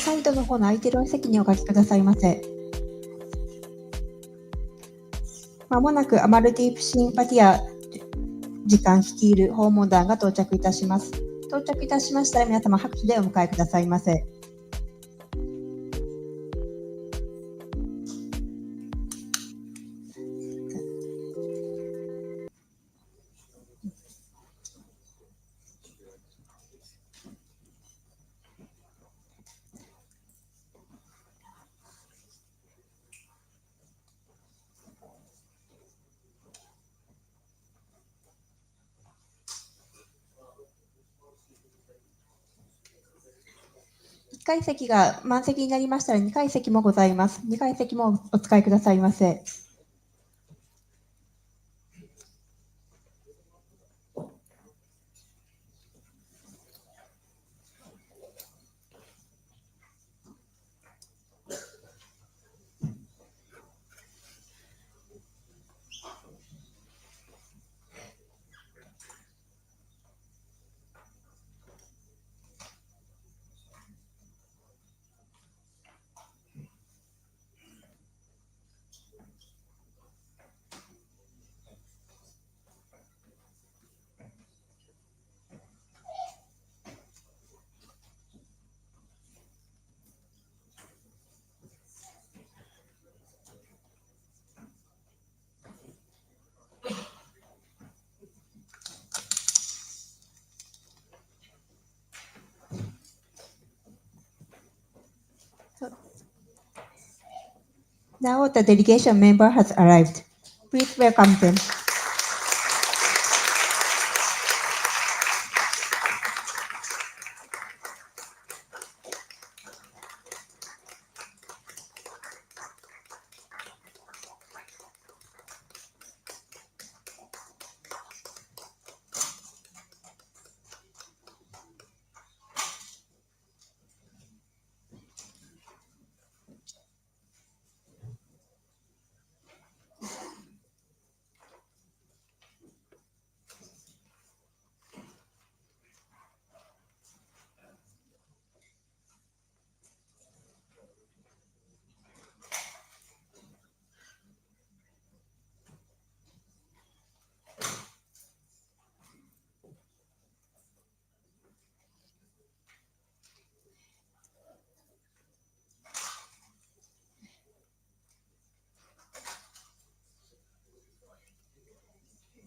サイドの方の空いてるお席にお書きくださいませ。まもなくアマルディープシンパティア次官率いる訪問団が到着いたします。到着いたしましたら皆様拍手でお迎えくださいませ。1階席が満席になりましたら2階席もございます。2階席もお使いくださいませ。Now the delegation member has arrived. Please welcome them.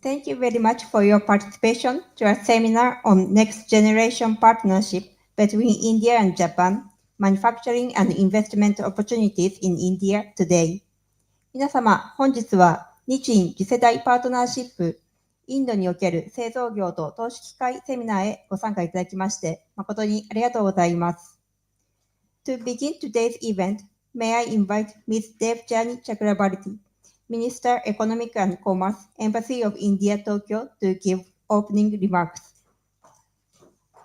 Thank you very much for your participation to our seminar on next generation partnership between India and Japan, manufacturing and investment opportunities in India today. 皆様、本日は日印次世代パートナーシップインドにおける製造業と投資機会セミナーへご参加いただきまして誠にありがとうございます。To begin today's event, may I invite Ms. Devjani Chakrabarti, Minister Economic and Commerce, Embassy of India, Tokyo, to give opening remarks.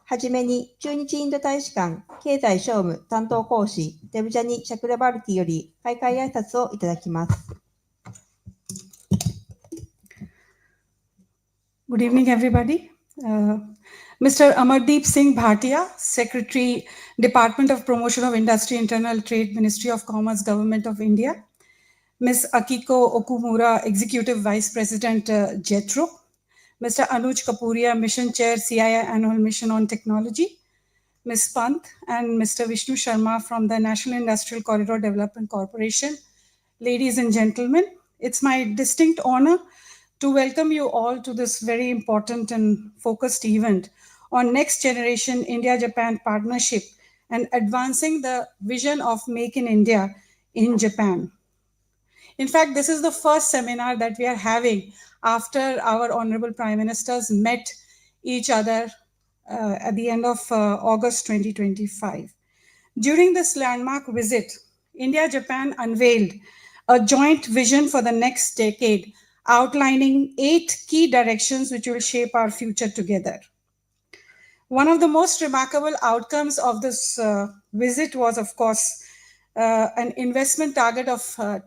はじめに、駐日インド大使館経済商務担当講師、デブジャニ・チャクラバルティより開会挨拶をいただきます。Good evening, everybody. Mr. Amardeep Singh Bhatia, Secretary, Department of Promotion of Industry, Internal Trade, Ministry of Commerce, Government of India. Ms. Akiko Okumura, Executive Vice President, JETRO. Mr. Anuj Kapuria, Mission Chair, CII Annual Mission on Technology. Ms. Pant and Mr. Vishnu Sharma from the National Industrial Corridor Development Corporation. Ladies and gentlemen, it's my distinct honor to welcome you all to this very important and focused event on next generation India-Japan partnership and advancing the vision of Make in India in Japan. In fact, this is the first seminar that we are having after our Honorable Prime Ministers met each other at the end of August 2025. During this landmark visit, India-Japan unveiled a joint vision for the next decade, outlining 8 key directions which will shape our future together. One of the most remarkable outcomes of this visit was, of course, an investment target of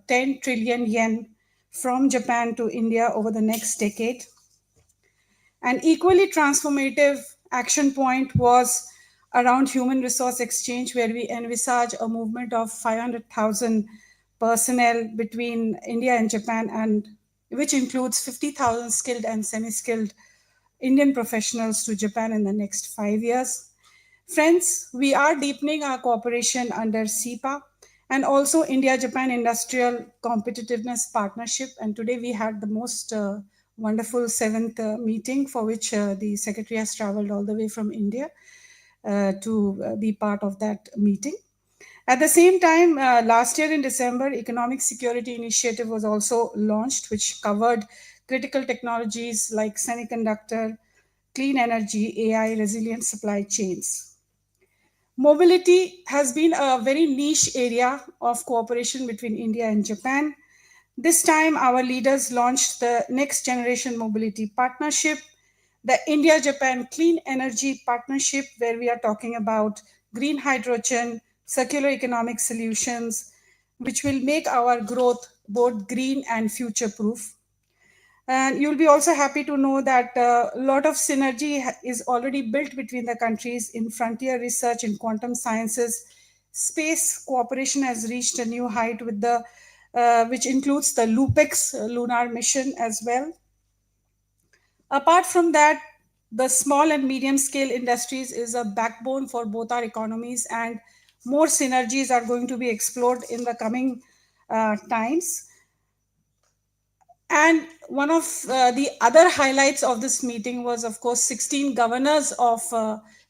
10 trillion yen from Japan to India over the next decade. An equally transformative action point was around human resource exchange, where we envisage a movement of 500,000 personnel between India and Japan, and which includes 50,000 skilled and semi-skilled Indian professionals to Japan in the next 5 years. Friends, we are deepening our cooperation under SEPA and also India-Japan Industrial Competitiveness Partnership. And today we had the most wonderful seventh meeting, for which the Secretary has traveled all the way from India to be part of that meeting. At the same time, last year in December, Economic Security Initiative was also launched, which covered critical technologies like semiconductor, clean energy, AI, resilient supply chains. Mobility has been a very niche area of cooperation between India and Japan. This time, our leaders launched the Next Generation Mobility Partnership, the India Japan Clean Energy Partnership, where we are talking about green hydrogen, circular economic solutions, which will make our growth both green and future proof. And you'll be also happy to know that a lot of synergy is already built between the countries in frontier research in quantum sciences. Space cooperation has reached a new height with the which includes the LUPEX lunar mission as well. Apart from that, the small and medium scale industries is a backbone for both our economies, and more synergies are going to be explored in the coming times. And one of the other highlights of this meeting was, of course, 16 governors of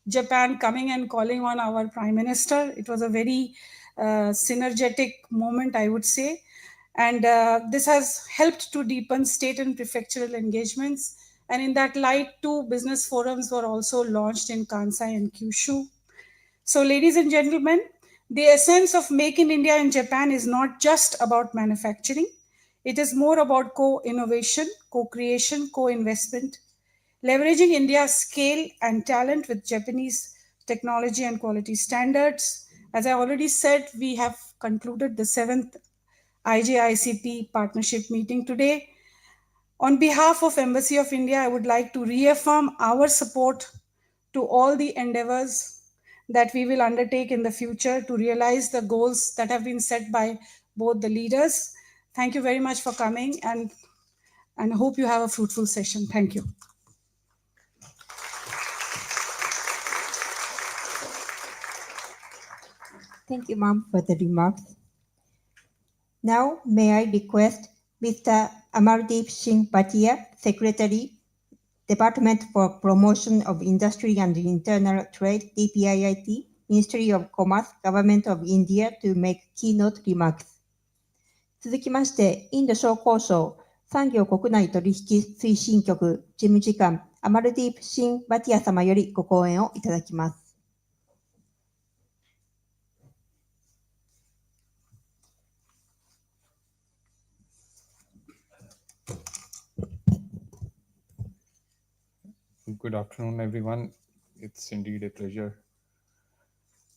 Japan coming and calling on our Prime Minister. It was a very synergetic moment, I would say. And this has helped to deepen state and prefectural engagements. And in that light, 2 business forums were also launched in Kansai and Kyushu. So, ladies and gentlemen, the essence of Make in India in Japan is not just about manufacturing. It is more about co-innovation, co-creation, co-investment, leveraging India's scale and talent with Japanese technology and quality standards. As I already said, we have concluded the 7th IJICP partnership meeting today. On behalf of Embassy of India, I would like to reaffirm our support to all the endeavors that we will undertake in the future to realize the goals that have been set by both the leaders. Thank you very much for coming, and hope you have a fruitful session. Thank you. Thank you, ma'am, for the remarks. Now, may I request Mr. Amardeep Singh Bhatia, Secretary, Department for Promotion of Industry and Internal Trade, DPIIT, Ministry of Commerce, Government of India, to make keynote remarks. 続きまして、インド商工省産業国内取引推進局事務次官アマルディープ・シン・バティア様よりご講演をいただきます。Good afternoon, everyone. It's indeed a pleasure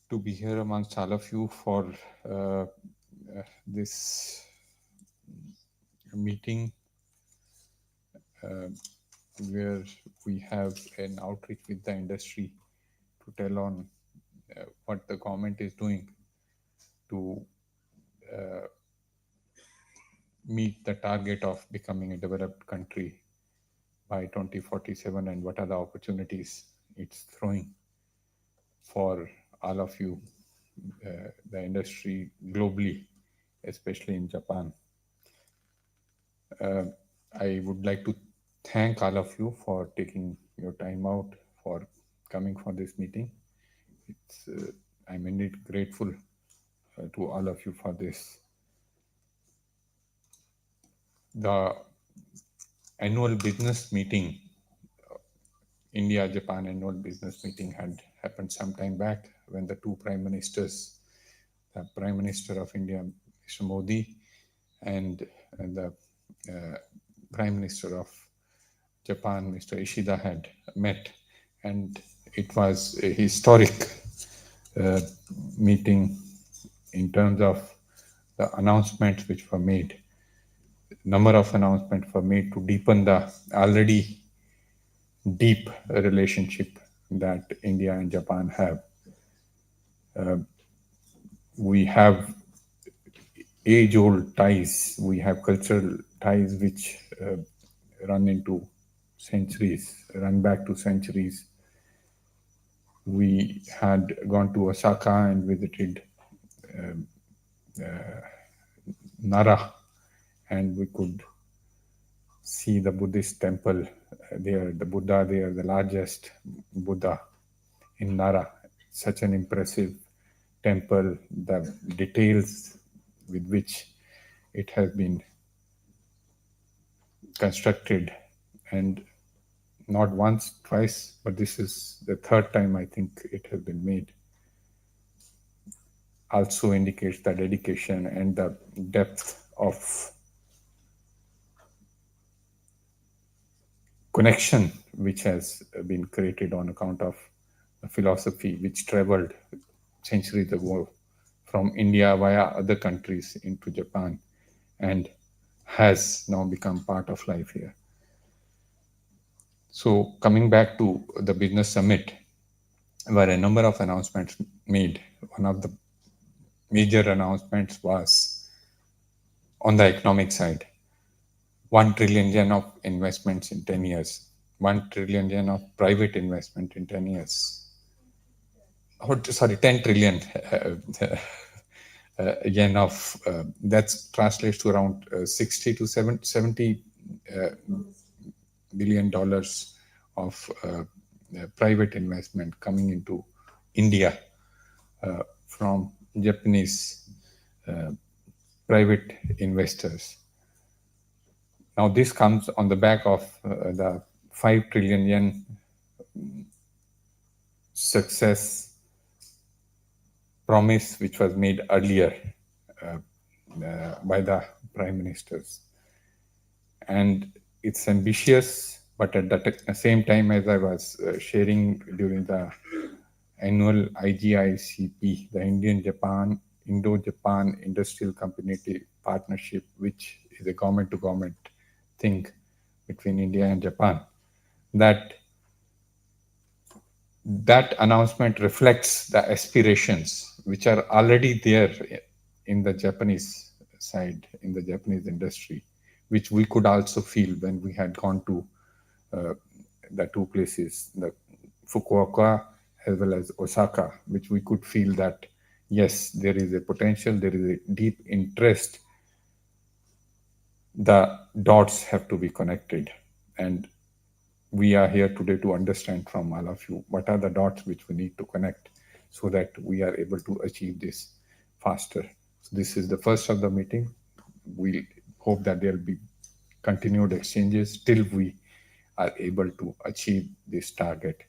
to be here amongst all of you for this meeting where we have an outreach with the industry to tell on what the government is doing to meet the target of becoming a developed country by 2047 and what are the opportunities it's throwing for all of you, the industry globally, especially in Japan. I would like to thank all of you for taking your time out for coming for this meeting. I'm indeed grateful to all of you for this. The annual business meeting, India-Japan annual business meeting had happened some time back when the 2 prime ministers, the Prime Minister of India, Mr. Modi, and the Prime Minister of Japan, Mr. Ishida, had met. And it was a historic meeting in terms of the announcements which were made. Number of announcements were made to deepen the already deep relationship that India and Japan have. We have age-old ties. We have cultural ties which run into centuries, run back to centuries. We had gone to Osaka and visited Nara, and we could see the Buddhist temple there, the Buddha there, the largest Buddha in Nara. Such an impressive temple, the details with which it has been constructed, and not once, twice, but this is the third time I think it has been made, also indicates the dedication and the depth of connection which has been created on account of a philosophy which traveled centuries ago from India via other countries into Japan and has now become part of life here. So coming back to the business summit, where a number of announcements made, one of the major announcements was on the economic side. 1 trillion yen of investments in 10 years, 1 trillion yen of private investment in 10 years. Oh, sorry, 10 trillion yen of, that translates to around 60 to 70 billion dollars of private investment coming into India from Japanese private investors. Now, this comes on the back of the 5 trillion yen success promise, which was made earlier by the prime ministers. And it's ambitious, but at the same time, as I was sharing during the annual IGICP, the Indo-Japan Industrial Community Partnership, which is a government-to-government thing between India and Japan, that announcement reflects the aspirations which are already there in the Japanese side, in the Japanese industry, which we could also feel when we had gone to the two places, the Fukuoka as well as Osaka, which we could feel that, yes, there is a potential, there is a deep interest. The dots have to be connected. And we are here today to understand from all of you what are the dots which we need to connect so that we are able to achieve this faster. So this is the first of the meeting. We hope that there will be continued exchanges till we are able to achieve this target.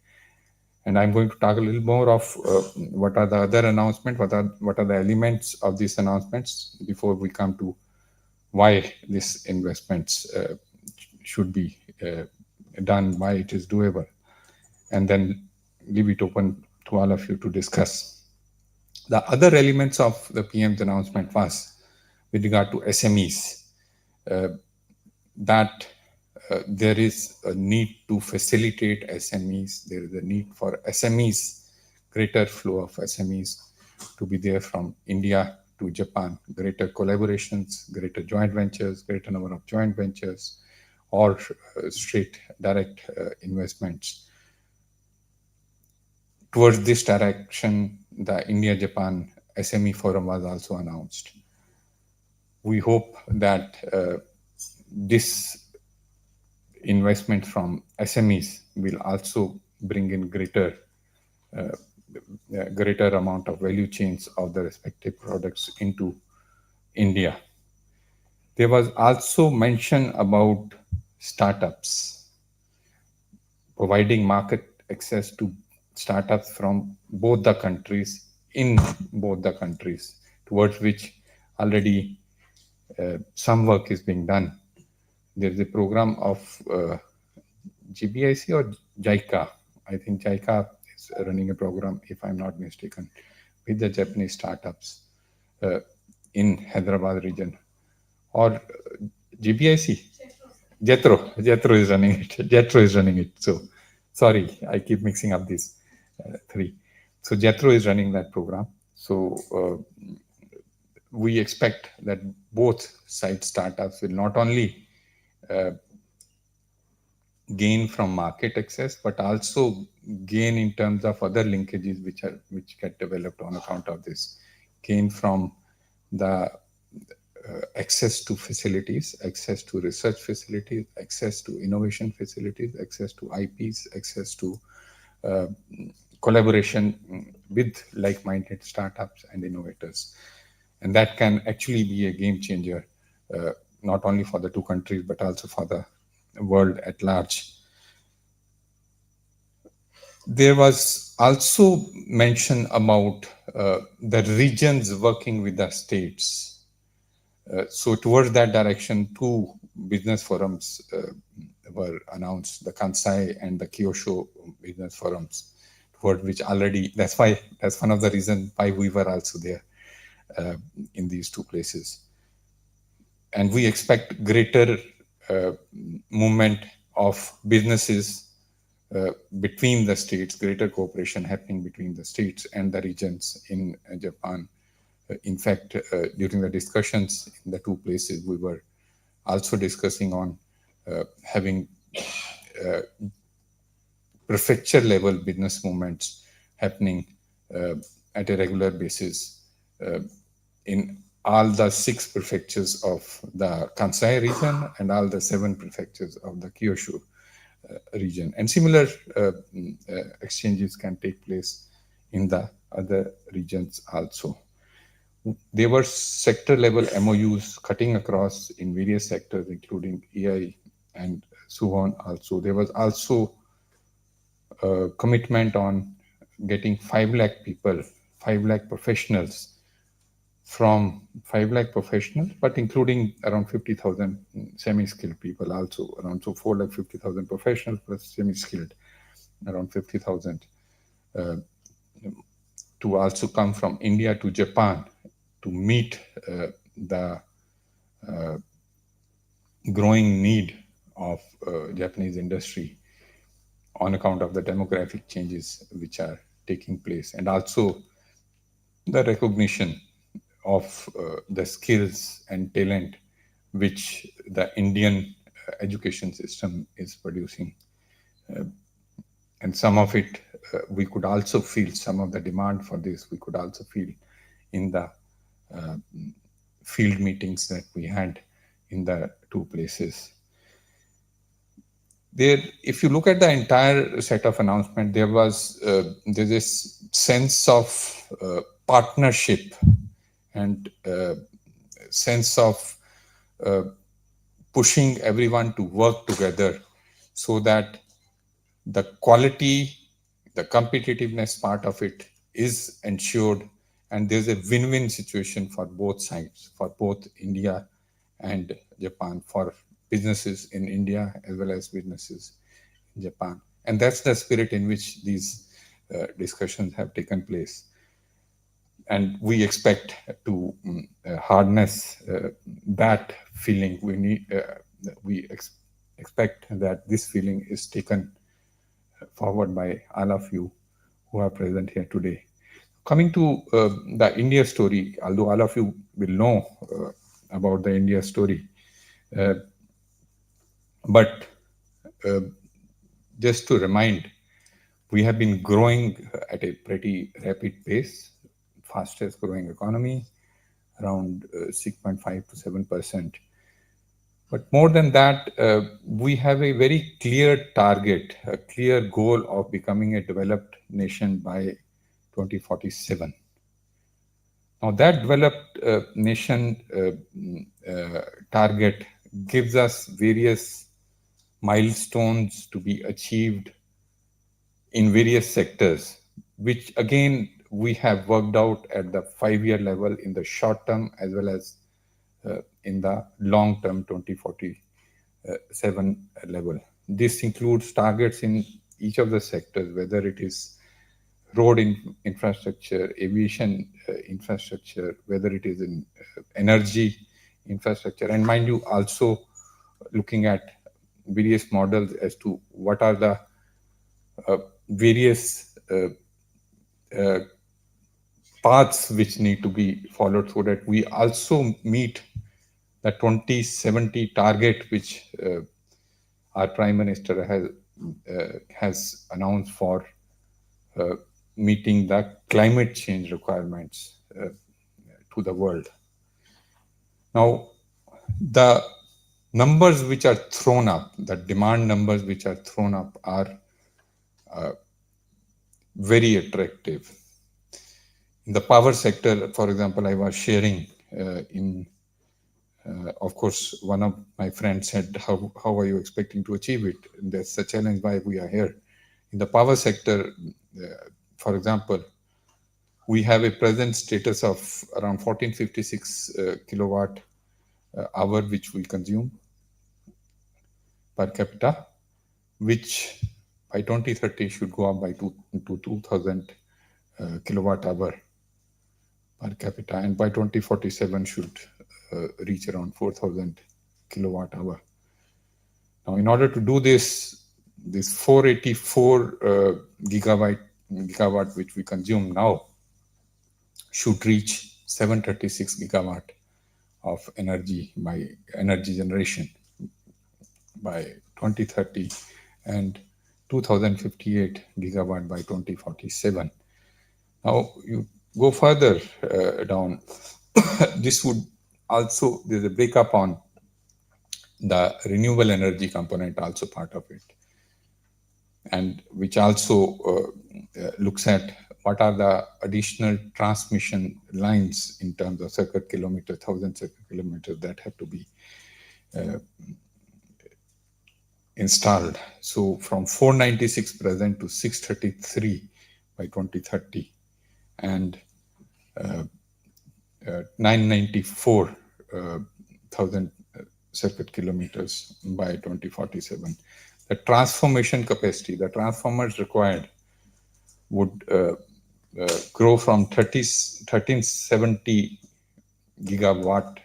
And I'm going to talk a little more of what are the other announcements, what are the elements of these announcements before we come to why these investments should be done, why it is doable, and then leave it open to all of you to discuss. The other elements of the PM's announcement was with regard to SMEs, that there is a need to facilitate SMEs. There is a need for SMEs, greater flow of SMEs to be there from India to Japan, greater collaborations, greater joint ventures, greater number of joint ventures, or straight direct investments. Towards this direction, the India-Japan SME Forum was also announced. We hope that this investment from SMEs will also bring in greater amount of value chains of the respective products into India. There was also mention about startups, providing market access to startups from both the countries, in both the countries, towards which already some work is being done. There is a program of GBIC or JICA. I think JICA is running a program, if I'm not mistaken, with the Japanese startups in Hyderabad region. Or GBIC? JETRO is running it. JETRO is running it. So, sorry, I keep mixing up these three. So, JETRO is running that program. So we expect that both side startups will not only gain from market access, but also gain in terms of other linkages which get developed on account of this. Gain from the access to facilities, access to research facilities, access to innovation facilities, access to IPs, access to collaboration with like-minded startups and innovators. And that can actually be a game changer, not only for the two countries, but also for the world at large. There was also mention about the regions working with the states. So towards that direction, two business forums were announced, the Kansai and the Kyushu business forums, toward which already, that's one of the reasons why we were also there in these two places. And we expect greater movement of businesses between the states, greater cooperation happening between the states and the regions in Japan. In fact, during the discussions in the two places, we were also discussing on having prefecture level business movements happening at a regular basis in all the 6 prefectures of the Kansai region and all the 7 prefectures of the Kyushu region. And similar exchanges can take place in the other regions also. There were sector level MOUs cutting across in various sectors, including AI and so on also. There was also a commitment on getting 5 lakh people, 5 lakh professionals from 5 lakh professionals, but including around 50,000 semi-skilled people also, around 4 lakh 50,000 professionals plus semi-skilled, around 50,000, to also come from India to Japan to meet the growing need of Japanese industry on account of the demographic changes which are taking place, and also the recognition of the skills and talent which the Indian education system is producing. And some of it, we could also feel some of the demand for this, we could also feel in the field meetings that we had in the two places. There, if you look at the entire set of announcement, there's this sense of partnership and sense of pushing everyone to work together so that the quality, the competitiveness part of it is ensured, and there's a win-win situation for both sides, for both India and Japan, for businesses in India as well as businesses in Japan. And that's the spirit in which these discussions have taken place. And we expect to harness that feeling. We expect that this feeling is taken forward by all of you who are present here today. Coming to the India story, although all of you will know about the India story, but just to remind, we have been growing at a pretty rapid pace, fastest growing economy, around 6.5 to 7%. But more than that, we have a very clear target, a clear goal of becoming a developed nation by 2047. Now, that developed nation target gives us various milestones to be achieved in various sectors, which again we have worked out at the 5-year level in the short term as well as in the long term 2047 level. This includes targets in each of the sectors, whether it is road infrastructure, aviation infrastructure, whether it is in energy infrastructure, and mind you, also looking at various models as to what are the various paths which need to be followed so that we also meet the 2070 target which our Prime Minister has announced for meeting the climate change requirements to the world. Now, the numbers which are thrown up, the demand numbers which are thrown up are very attractive. In the power sector, for example, I was sharing of course, one of my friends said, how are you expecting to achieve it? And that's the challenge why we are here. In the power sector, for example, we have a present status of around 1456 kilowatt hour which we consume per capita, which by 2030 should go up by to 2000 kilowatt hour per capita, and by 2047 should reach around 4000 kilowatt hour. Now, in order to do this 484 gigawatt which we consume now should reach 736 gigawatt of energy generation by 2030 and 2058 gigawatt by 2047. Now you go further down. This would also, there's a breakup on the renewable energy component, also part of it, and which also looks at what are the additional transmission lines in terms of circuit kilometer, 1000 circuit kilometers that have to be installed. So from 496 present to 633 by 2030, and 994,000 circuit kilometers by 2047. The transformation capacity, the transformers required would grow from 1370 gigavolt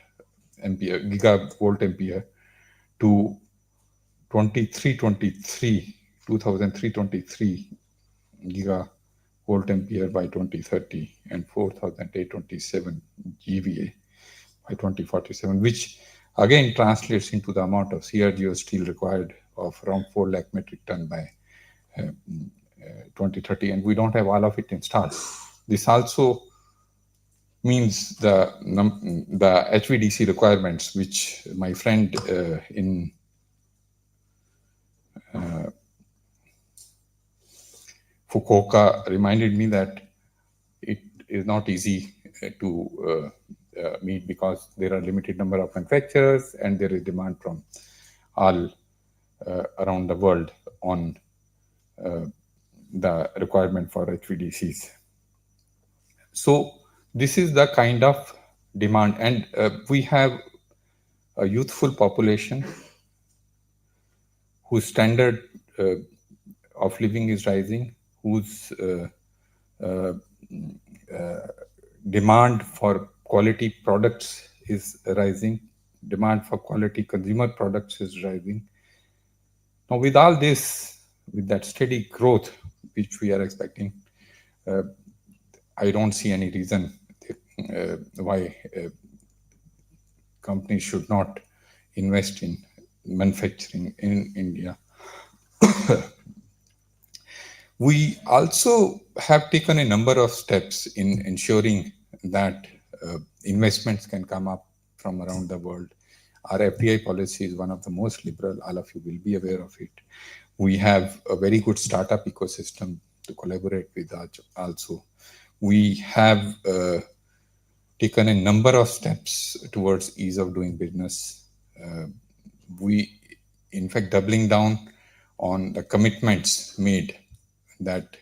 ampere to 2023 gigavolt ampere by 2030 and 4827 GVA by 2047, which again translates into the amount of CRGO steel required of around 4 lakh metric ton by 2030, and we don't have all of it installed. This also means the HVDC requirements, which my friend in Fukuoka reminded me that it is not easy to meet because there are limited number of manufacturers and there is demand from all around the world on the requirement for HVDCs. So this is the kind of demand, and we have a youthful population whose standard of living is rising, whose demand for quality products is rising, demand for quality consumer products is rising. Now, with all this, with that steady growth which we are expecting, I don't see any reason why companies should not invest in manufacturing in India. We also have taken a number of steps in ensuring that investments can come up from around the world. Our FDI policy is one of the most liberal. All of you will be aware of it. We have a very good startup ecosystem to collaborate with also. We have taken a number of steps towards ease of doing business. We, in fact, doubling down on the commitments made that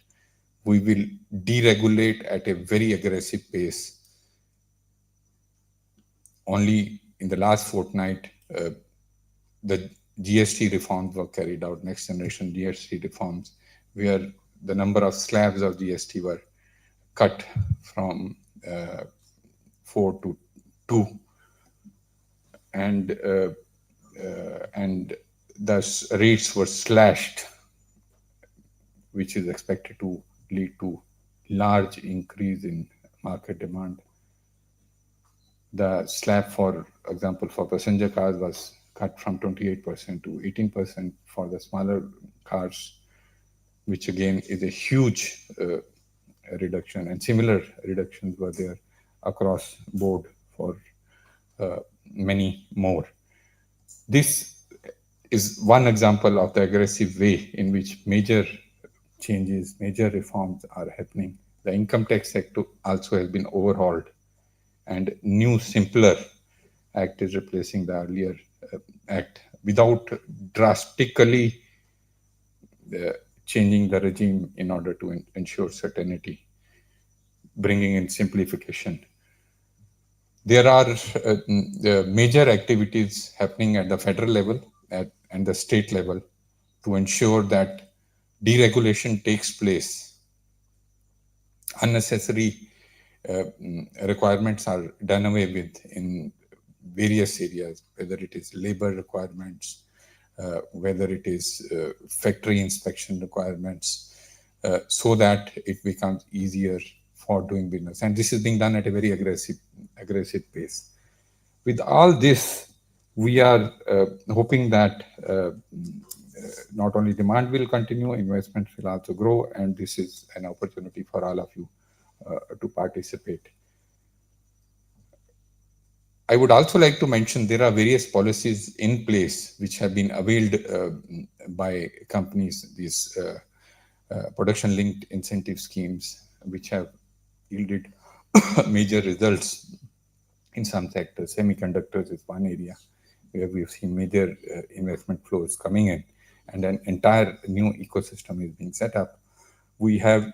we will deregulate at a very aggressive pace. Only in the last fortnight, the GST reforms were carried out, next generation GST reforms, where the number of slabs of GST were cut from 4 to 2, and thus rates were slashed, which is expected to lead to large increase in market demand. The slab, for example, for passenger cars was cut from 28% to 18% for the smaller cars, which again is a huge reduction, and similar reductions were there across board for many more. This is one example of the aggressive way in which major changes, major reforms are happening. The income tax act also has been overhauled, and new, simpler act is replacing the earlier act without drastically changing the regime in order to ensure certainty, bringing in simplification. There are major activities happening at the federal level and the state level to ensure that deregulation takes place. Unnecessary requirements are done away with in various areas, whether it is labor requirements, whether it is factory inspection requirements, so that it becomes easier for doing business. And this is being done at a very aggressive pace. With all this, we are hoping that not only demand will continue, investments will also grow, and this is an opportunity for all of you to participate. I would also like to mention there are various policies in place which have been availed by companies, these production-linked incentive schemes, which have yielded major results in some sectors. Semiconductors is one area where we've seen major investment flows coming in, and an entire new ecosystem is being set up. We have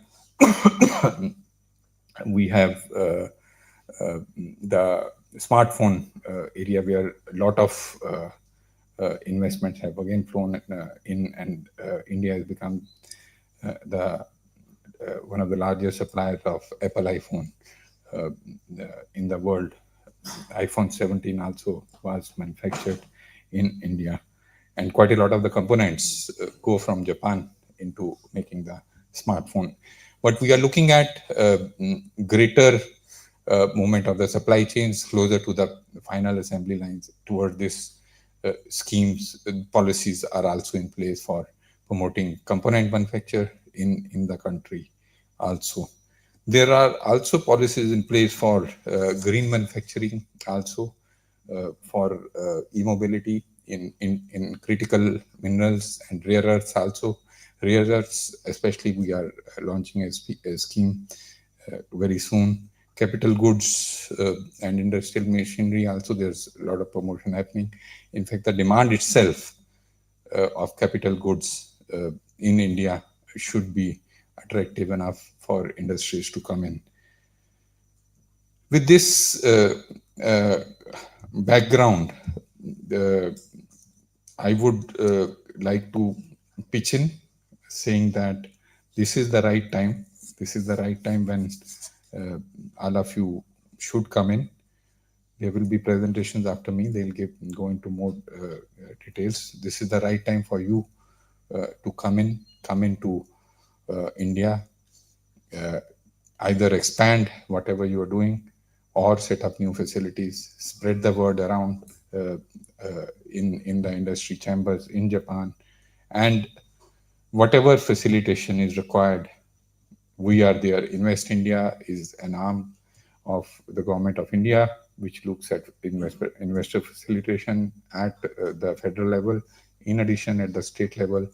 the smartphone area where a lot of investments have again flown in, and India has become one of the largest suppliers of Apple iPhone in the world. iPhone 17 also was manufactured in India, and quite a lot of the components go from Japan into making the smartphone. But we are looking at greater movement of the supply chains closer to the final assembly lines. Toward this, schemes, policies are also in place for promoting component manufacture in the country also. There are also policies in place for green manufacturing, also for e-mobility in critical minerals and rare earths also. Rare earths, especially, we are launching a scheme very soon. Capital goods and industrial machinery also, there's a lot of promotion happening. In fact, the demand itself of capital goods in India should be attractive enough for industries to come in. With this background, I would like to pitch in saying that this is the right time. This is the right time when all of you should come in. There will be presentations after me. They'll go into more details. This is the right time for you to come into India, either expand whatever you are doing or set up new facilities, spread the word around in the industry chambers in Japan, and whatever facilitation is required, we are there. Invest India is an arm of the government of India, which looks at investor facilitation at the federal level. In addition, at the state level,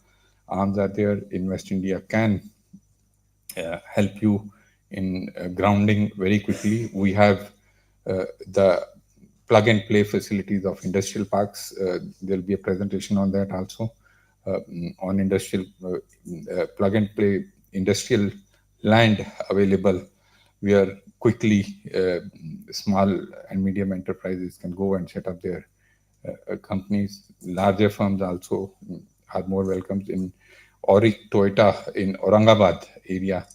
arms are there. Invest India can help you in grounding very quickly. We have the plug and play facilities of industrial parks. There'll be a presentation on that also, on industrial plug and play industrial land available, where quickly small and medium enterprises can go and set up their companies. Larger firms also are more welcomed. In Auric Toyota in Aurangabad area,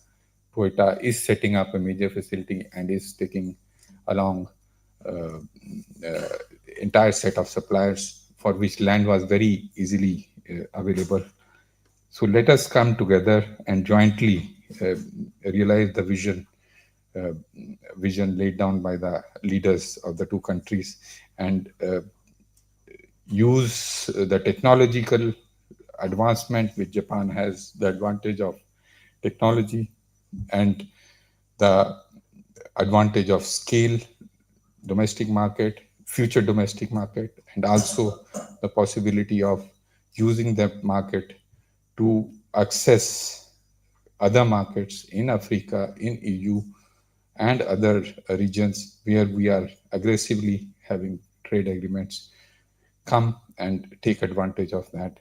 Toyota is setting up a major facility and is taking along entire set of suppliers for which land was very easily available. So let us come together and jointly realize the vision vision laid down by the leaders of the two countries, and use the technological advancement which Japan has, the advantage of technology and the advantage of scale, domestic market, future domestic market, and also the possibility of using that market to access other markets in Africa, in EU, and other regions where we are aggressively having trade agreements. Come and take advantage of that,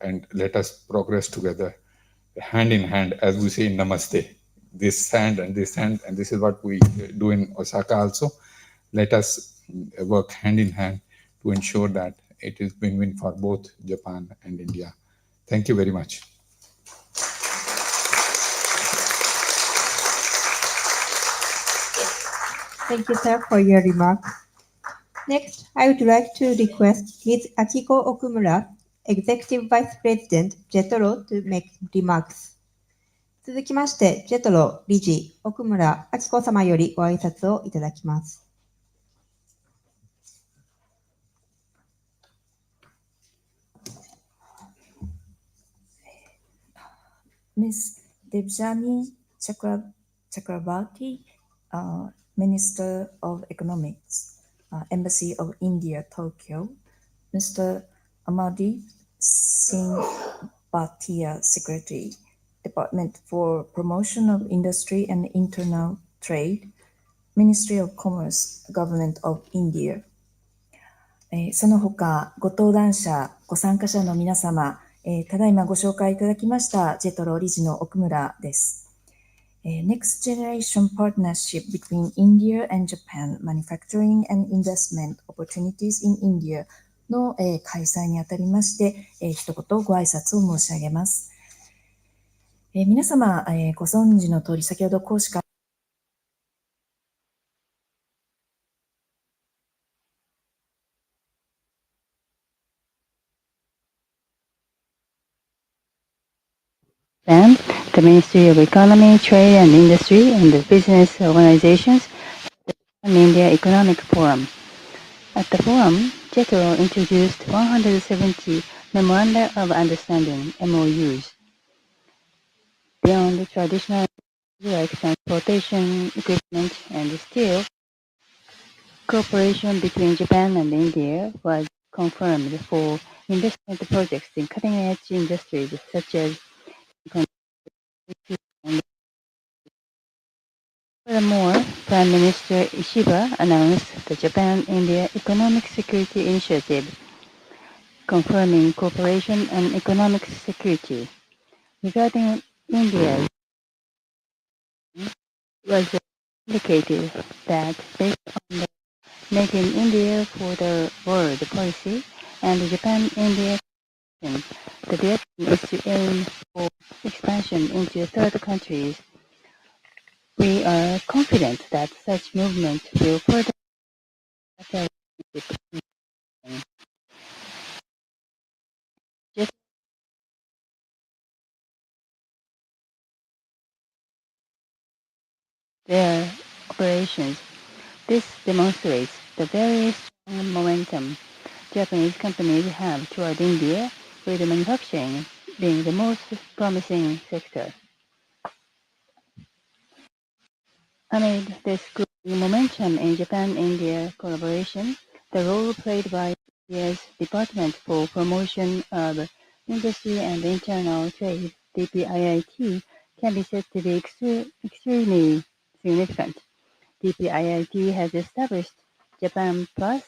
and let us progress together, hand in hand, as we say in Namaste. This hand and this hand, and this is what we do in Osaka also. Let us work hand in hand to ensure that it is win-win for both Japan and India. Thank you very much. Thank you, sir, for your remarks. Next, I would like to request Ms. Akiko Okumura, Executive Vice President, JETRO, to make remarks. 続きまして、JETRO 理事、奥村明子様よりご挨拶をいただきます。Ms. Debjani Chakrabarti, Minister of Economics, Embassy of India, Tokyo. Mr. Amardeep Singh Bhatia, Secretary, Department for Promotion of Industry and Internal Trade, Ministry of Commerce, Government of India. その他、ご登壇者、ご参加者の皆様、ただいまご紹介いただきましたJETRO理事の奥村です。Next Generation Partnership between India and Japan, Manufacturing and Investment Opportunities in India の、開催にあたりまして、一言ご挨拶を申し上げます。皆様、ご存知の通り、先ほど講師からand the Ministry of Economy, Trade and Industry and the business organizations and India Economic Forum. At the forum, JETRO introduced 170 Memoranda of Understanding, MOUs. Beyond the traditional like transportation, equipment and steel, cooperation between Japan and India was confirmed for investment projects in cutting-edge industries such as Furthermore, Prime Minister Ishiba announced the Japan-India Economic Security Initiative, confirming cooperation and economic security. Regarding India, was indicated that based on the Make in India for the World policy and the Japan-India, the direction is to aim for expansion into third countries. We are confident that such movement will further their operations. This demonstrates the very strong momentum Japanese companies have toward India, with manufacturing being the most promising sector. Amid this growing momentum in Japan-India collaboration, the role played by India's Department for Promotion of Industry and Internal Trade, DPIIT, can be said to be extremely significant. DPIIT has established Japan Plus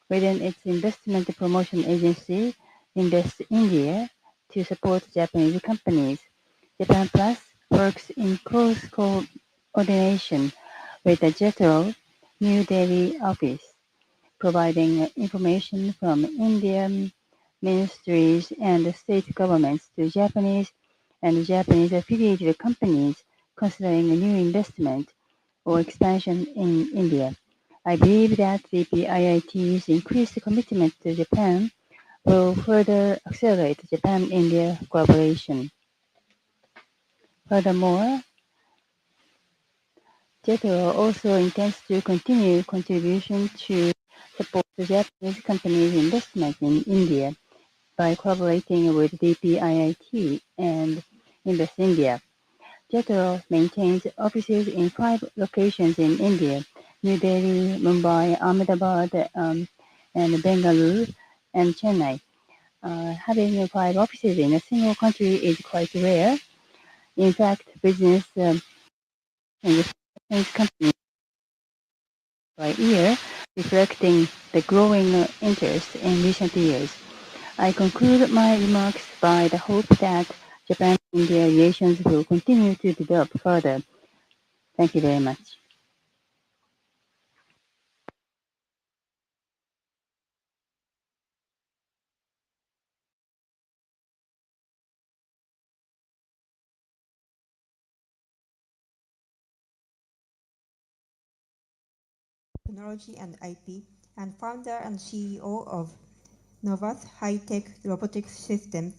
within its investment promotion agency, Invest India, to support Japanese companies. Japan Plus works in close coordination with the JETRO New Delhi office, providing information from Indian ministries and state governments to Japanese and Japanese affiliated companies considering a new investment or expansion in India. I believe that the IIT's increased commitment to Japan will further accelerate Japan-India collaboration. Furthermore, JETRO also intends to continue contribution to support the Japanese companies' investment in India by collaborating with DPIIT and Invest India. JETRO maintains offices in 5 locations in India: New Delhi, Mumbai, Ahmedabad, and Bengaluru, and Chennai. Having 5 offices in a single country is quite rare. In fact, business in the Japanese company by year, reflecting the growing interest in recent years. I conclude my remarks by the hope that Japan-India relations will continue to develop further. Thank you very much. Technology and IP, and founder and CEO of Novas High-Tech Robotics Systems,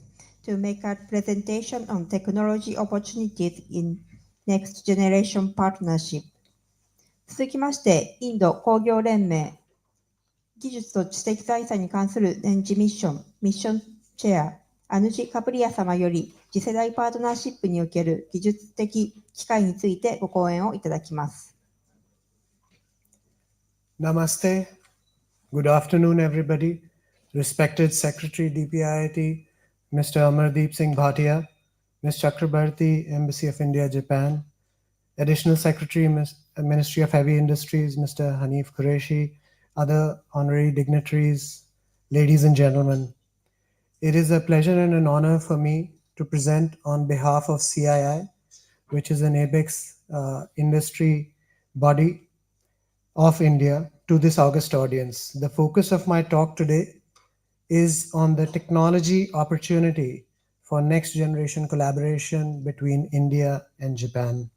to make a presentation on technology opportunities in Next Generation Partnership。続きまして、インド工業連盟技術と知的財産に関する年次ミッションチェア、アヌジ・カプリア様より次世代パートナーシップにおける技術的機会についてご講演をいただきます。Namaste. Good afternoon, everybody. Respected Secretary DPIIT, Mr. Amardeep Singh Bhatia, Ms. Chakrabarti, Embassy of India, Japan, Additional Secretary, Ministry of Heavy Industries, Mr. Hanif Qureshi, other honorary dignitaries, ladies and gentlemen. It is a pleasure and an honor for me to present on behalf of CII, which is an ABEX industry body of India, to this august audience. The focus of my talk today is on the technology opportunity for next generation collaboration between India and Japan.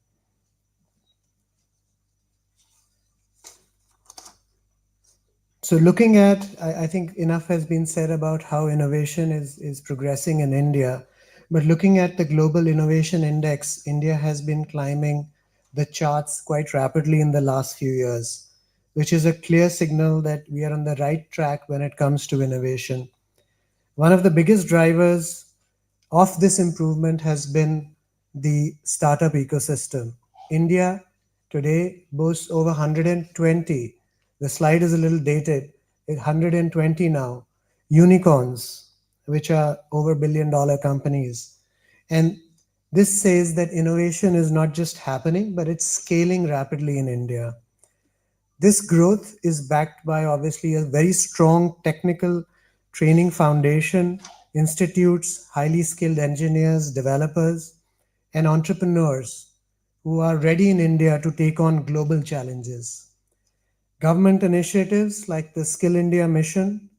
So looking at, I think enough has been said about how innovation is progressing in India, but looking at the Global Innovation Index, India has been climbing the charts quite rapidly in the last few years, which is a clear signal that we are on the right track when it comes to innovation. One of the biggest drivers of this improvement has been the startup ecosystem. India today boasts over 120, the slide is a little dated, 120 now, unicorns, which are over $1 billion companies. And this says that innovation is not just happening, but it's scaling rapidly in India. This growth is backed by obviously a very strong technical training foundation, institutes, highly skilled engineers, developers, and entrepreneurs who are ready in India to take on global challenges. Government initiatives like the Skill India mission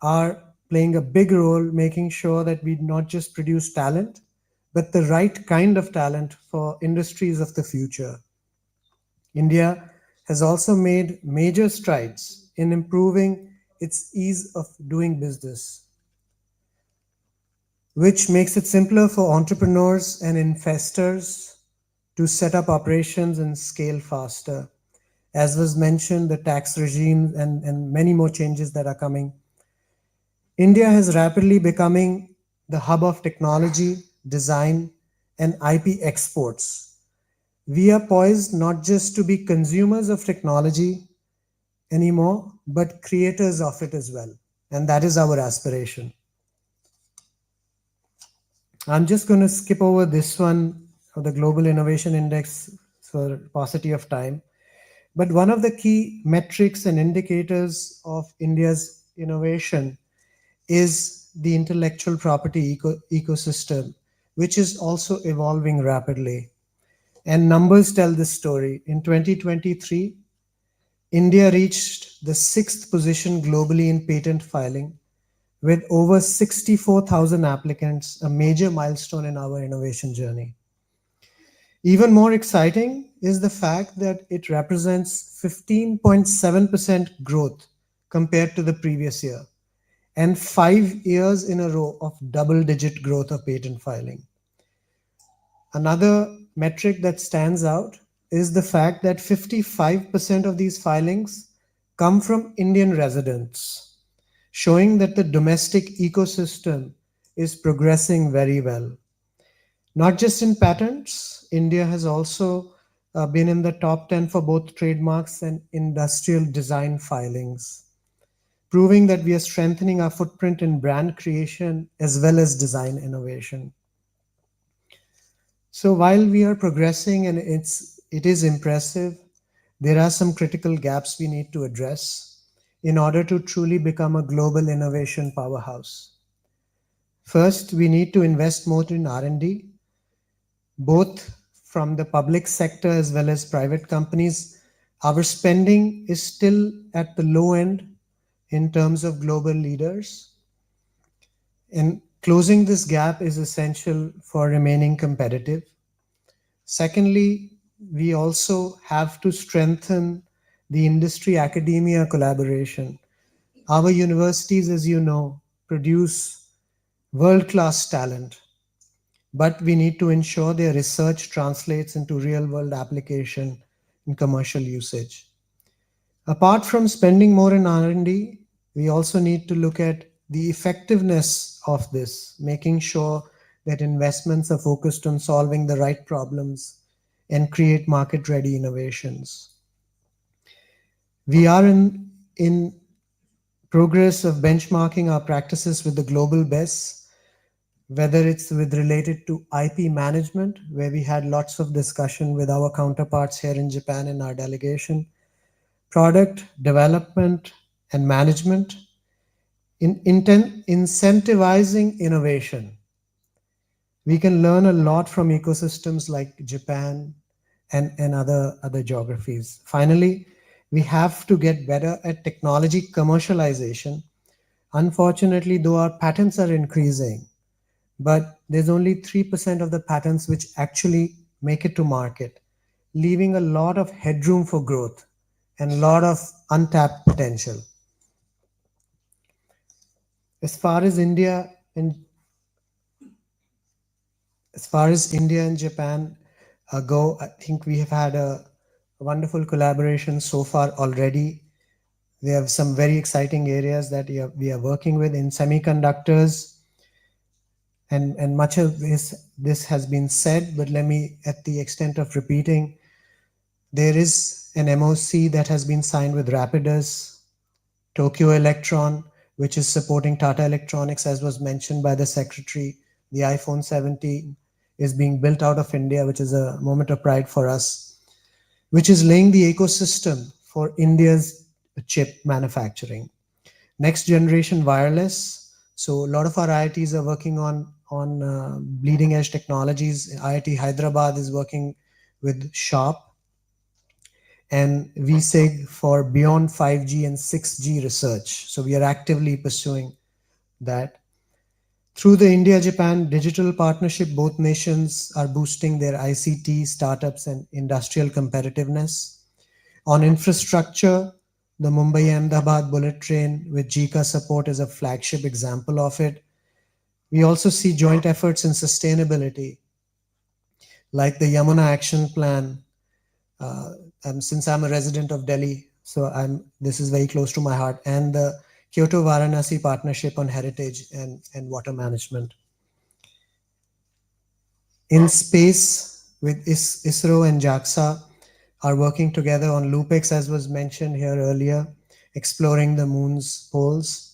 are playing a big role, making sure that we not just produce talent, but the right kind of talent for industries of the future. India has also made major strides in improving its ease of doing business, which makes it simpler for entrepreneurs and investors to set up operations and scale faster. As was mentioned, the tax regime and many more changes that are coming. India is rapidly becoming the hub of technology, design, and IP exports. We are poised not just to be consumers of technology anymore, but creators of it as well. And that is our aspiration. I'm just going to skip over this one of the Global Innovation Index for paucity of time. But one of the key metrics and indicators of India's innovation is the intellectual property ecosystem, which is also evolving rapidly. And numbers tell this story. In 2023, India reached the 6th position globally in patent filing with over 64,000 applicants, a major milestone in our innovation journey. Even more exciting is the fact that it represents 15.7% growth compared to the previous year, and 5 years in a row of double-digit growth of patent filing. Another metric that stands out is the fact that 55% of these filings come from Indian residents, showing that the domestic ecosystem is progressing very well. Not just in patents, India has also been in the top 10 for both trademarks and industrial design filings, proving that we are strengthening our footprint in brand creation as well as design innovation. So while we are progressing and it is impressive, there are some critical gaps we need to address in order to truly become a global innovation powerhouse. First, we need to invest more in R&D, both from the public sector as well as private companies. Our spending is still at the low end in terms of global leaders. And closing this gap is essential for remaining competitive. Secondly, we also have to strengthen the industry academia collaboration. Our universities, as you know, produce world-class talent, but we need to ensure their research translates into real-world application and commercial usage. Apart from spending more in R&D, we also need to look at the effectiveness of this, making sure that investments are focused on solving the right problems and create market-ready innovations. We are in progress of benchmarking our practices with the global best, whether it's related to IP management, where we had lots of discussion with our counterparts here in Japan in our delegation, product development and management, incentivizing innovation. We can learn a lot from ecosystems like Japan and other geographies. Finally, we have to get better at technology commercialization. Unfortunately, though our patents are increasing, but there's only 3% of the patents which actually make it to market, leaving a lot of headroom for growth and a lot of untapped potential. As far as India and Japan go, I think we have had a wonderful collaboration so far already. We have some very exciting areas that we are working with in semiconductors, and much of this has been said, but let me, at the extent of repeating, there is an MOC that has been signed with Rapidus, Tokyo Electron, which is supporting Tata Electronics, as was mentioned by the secretary. The iPhone 17 is being built out of India, which is a moment of pride for us, which is laying the ecosystem for India's chip manufacturing. Next generation wireless. So a lot of our IITs are working on bleeding edge technologies. IIT Hyderabad is working with Sharp and VSIG for beyond 5G and 6G research. So we are actively pursuing that. Through the India-Japan digital partnership, both nations are boosting their ICT, startups, and industrial competitiveness. On infrastructure, the Mumbai-Ahmedabad bullet train with JICA support is a flagship example of it. We also see joint efforts in sustainability, like the Yamuna Action Plan. Since I'm a resident of Delhi, so this is very close to my heart, and the Kyoto-Varanasi partnership on heritage and water management. In space, with ISRO and JAXA are working together on LUPEX, as was mentioned here earlier, exploring the moon's poles.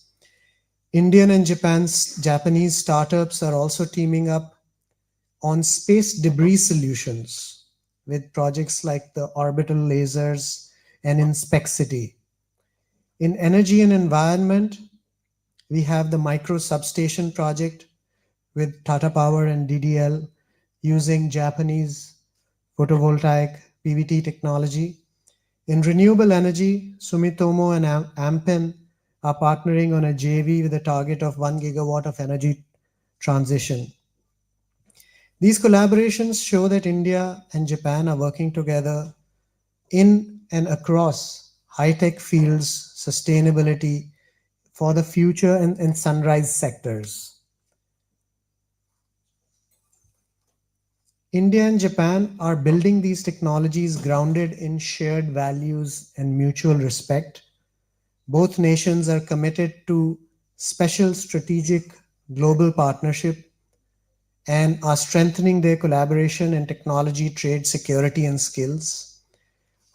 Indian and Japanese startups are also teaming up on space debris solutions with projects like the orbital lasers and InspecCity. In energy and environment, we have the micro substation project with Tata Power and DDL using Japanese photovoltaic PVT technology. In renewable energy, Sumitomo and Ampen are partnering on a JV with a target of 1 gigawatt of energy transition. These collaborations show that India and Japan are working together in and across high-tech fields, sustainability for the future and sunrise sectors. India and Japan are building these technologies grounded in shared values and mutual respect. Both nations are committed to special strategic global partnership and are strengthening their collaboration in technology, trade, security, and skills.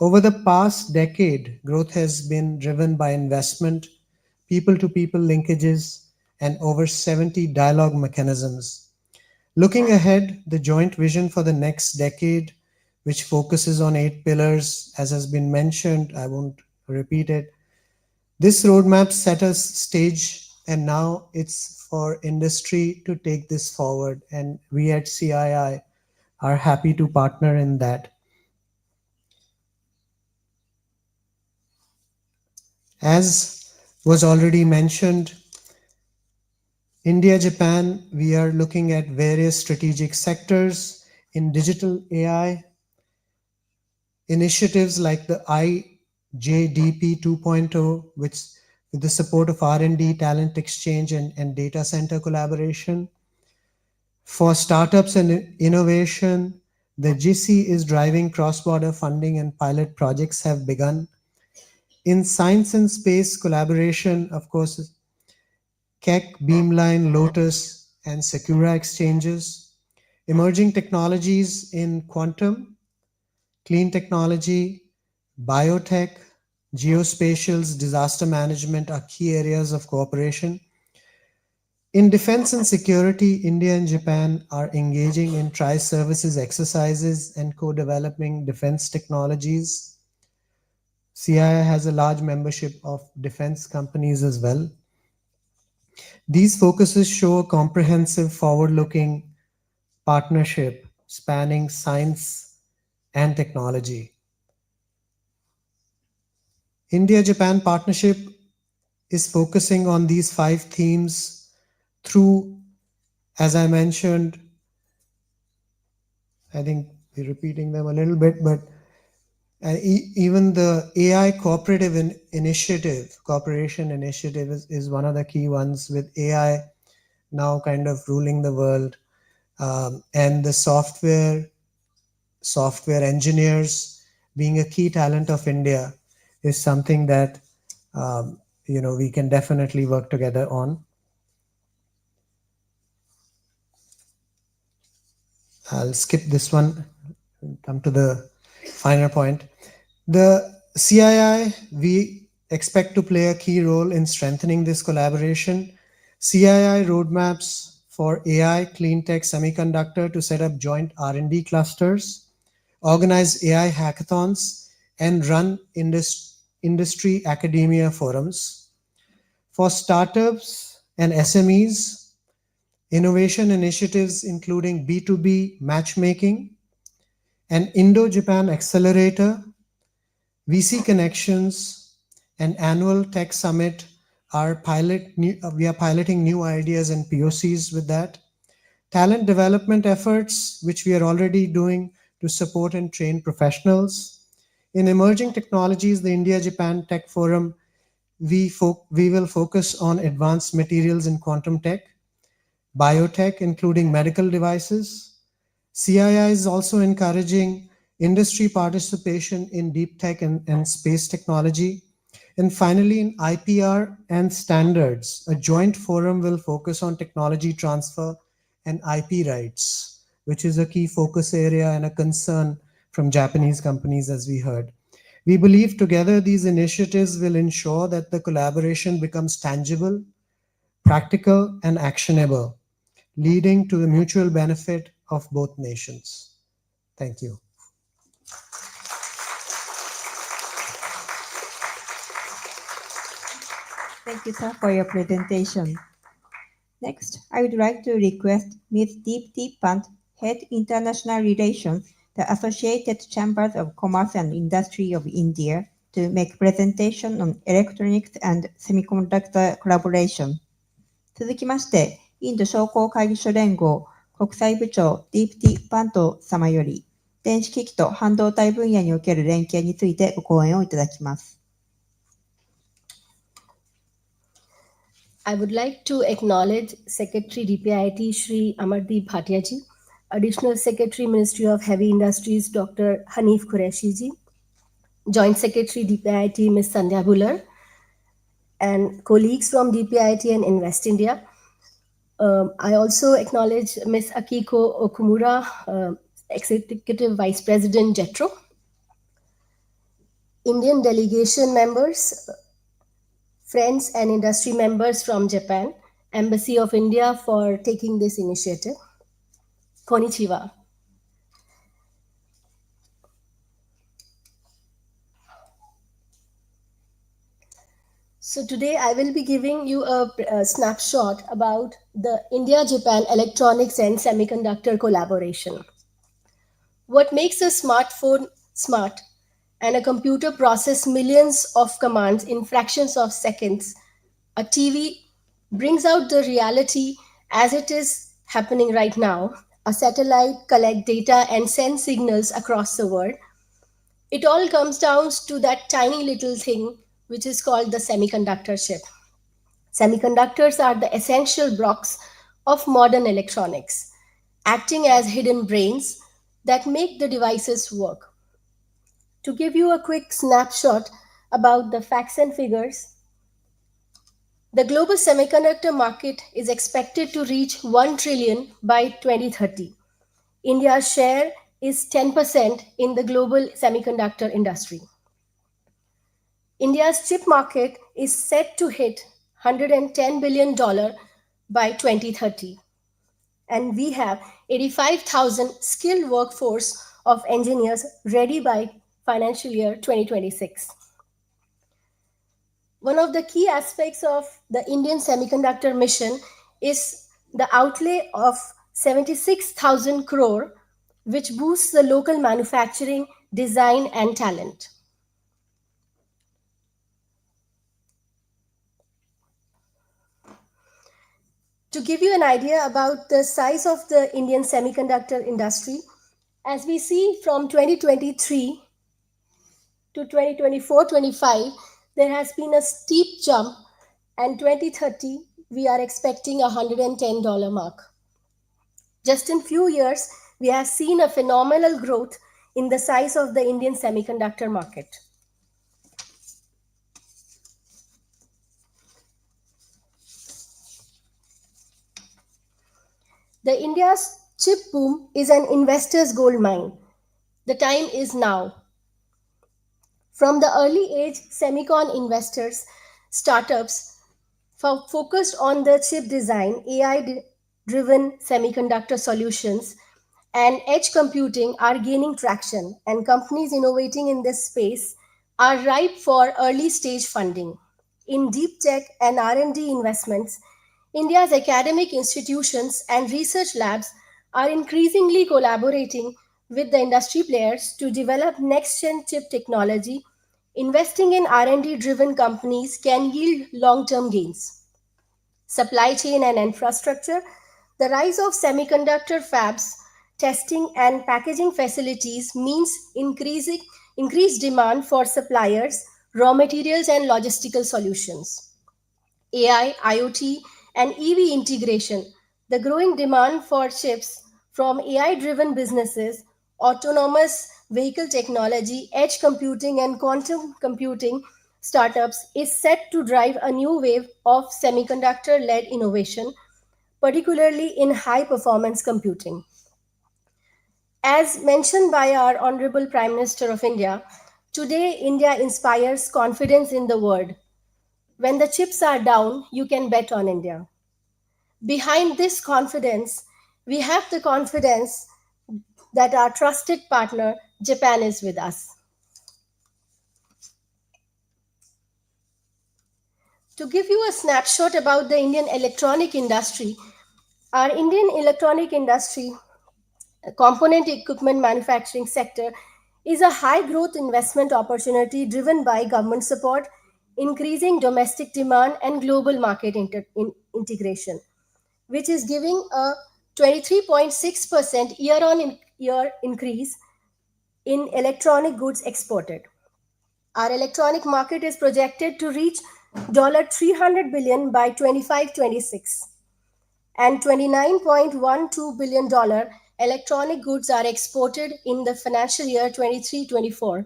Over the past decade, growth has been driven by investment, people to people linkages, and over 70 dialogue mechanisms. Looking ahead, the joint vision for the next decade, which focuses on 8 pillars, as has been mentioned, I won't repeat it. This roadmap set us stage, and now it's for industry to take this forward. And we at CII are happy to partner in that. As was already mentioned, India, Japan, we are looking at various strategic sectors in digital AI, initiatives like the IJDP 2.0, which with the support of R&D, talent exchange, and data center collaboration. For startups and innovation, the GC is driving cross-border funding and pilot projects have begun. In science and space collaboration, of course, Keck, Beamline, Lotus, and Secura exchanges. Emerging technologies in quantum, clean technology, biotech, geospatials, disaster management are key areas of cooperation. In defense and security, India and Japan are engaging in tri-services exercises and co-developing defense technologies. CII has a large membership of defense companies as well. These focuses show a comprehensive forward-looking partnership spanning science and technology. India-Japan partnership is focusing on these 5 themes through, as I mentioned, I think we're repeating them a little bit, but even the AI cooperative cooperation initiative is one of the key ones, with AI now kind of ruling the world. And the software engineers being a key talent of India is something that we can definitely work together on. I'll skip this one and come to the final point. The CII, we expect to play a key role in strengthening this collaboration. CII roadmaps for AI, clean tech, semiconductor to set up joint R&D clusters, organize AI hackathons, and run industry academia forums. For startups and SMEs, innovation initiatives including B2B matchmaking, and Indo-Japan Accelerator, VC Connections, and Annual Tech Summit we are piloting new ideas and POCs with that. Talent development efforts, which we are already doing to support and train professionals. In emerging technologies, the India-Japan Tech Forum, we will focus on advanced materials in quantum tech, biotech, including medical devices. CII is also encouraging industry participation in deep tech and space technology. And finally, in IPR and standards, a joint forum will focus on technology transfer and IP rights, which is a key focus area and a concern from Japanese companies, as we heard. We believe together these initiatives will ensure that the collaboration becomes tangible, practical, and actionable, leading to the mutual benefit of both nations. Thank you. Thank you, sir, for your presentation. Next, I would like to request Ms. Deepti Pant, Head International Relations, the Associated Chambers of Commerce and Industry of India, to make presentation on electronics and semiconductor collaboration. 続きまして、インド商工会議所連合国際部長ディープティ・パント様より、電子機器と半導体分野における連携についてご講演をいただきます。I would like to acknowledge Secretary DPIIT Shri Amardeep Bhatia ji Additional Secretary, Ministry of Heavy Industries, Dr. Hanif Qureshi, Joint Secretary, DPIIT, Ms. Sandhya Bhular, and colleagues from DPIIT and Invest India. I also acknowledge Ms. Akiko Okumura, Executive Vice President, JETRO, Indian delegation members, friends and industry members from Japan, Embassy of India for taking this initiative. Konnichiwa. So today I will be giving you a snapshot about the India-Japan electronics and semiconductor collaboration. What makes a smartphone smart and a computer process millions of commands in fractions of seconds, a TV brings out the reality as it is happening right now. A satellite collect data and send signals across the world. It all comes down to that tiny little thing which is called the semiconductor chip. Semiconductors are the essential blocks of modern electronics, acting as hidden brains that make the devices work. To give you a quick snapshot about the facts and figures, the global semiconductor market is expected to reach 1 trillion by 2030. India's share is 10% in the global semiconductor industry. India's chip market is set to hit $110 billion by 2030. And we have 85,000 skilled workforce of engineers ready by financial year 2026. One of the key aspects of the Indian semiconductor mission is the outlay of 76,000 crore, which boosts the local manufacturing, design, and talent. To give you an idea about the size of the Indian semiconductor industry, as we see from 2023 to 2024-25, there has been a steep jump, and 2030 we are expecting a $110 mark. Just in few years, we have seen a phenomenal growth in the size of the Indian semiconductor market. The India's chip boom is an investor's gold mine. The time is now. From the early age, semicon investors, startups focused on the chip design, AI-driven semiconductor solutions, and edge computing are gaining traction, and companies innovating in this space are ripe for early stage funding. In deep tech and R&D investments, India's academic institutions and research labs are increasingly collaborating with the industry players to develop next-gen chip technology. Investing in R&D-driven companies can yield long-term gains. Supply chain and infrastructure, the rise of semiconductor fabs, testing and packaging facilities means increased demand for suppliers, raw materials, and logistical solutions. AI, IoT, and EV integration, the growing demand for chips from AI-driven businesses, autonomous vehicle technology, edge computing, and quantum computing startups is set to drive a new wave of semiconductor-led innovation, particularly in high-performance computing. As mentioned by our Honorable Prime Minister of India, today India inspires confidence in the world. When the chips are down, you can bet on India. Behind this confidence, we have the confidence that our trusted partner, Japan, is with us. To give you a snapshot about the Indian electronic industry, our Indian electronic industry, component equipment manufacturing sector, is a high growth investment opportunity driven by government support, increasing domestic demand, and global market integration, which is giving a 23.6% year-on-year increase in electronic goods exported. Our electronic market is projected to reach $300 billion by 25-26 and $29.12 billion electronic goods are exported in the financial year 23-24,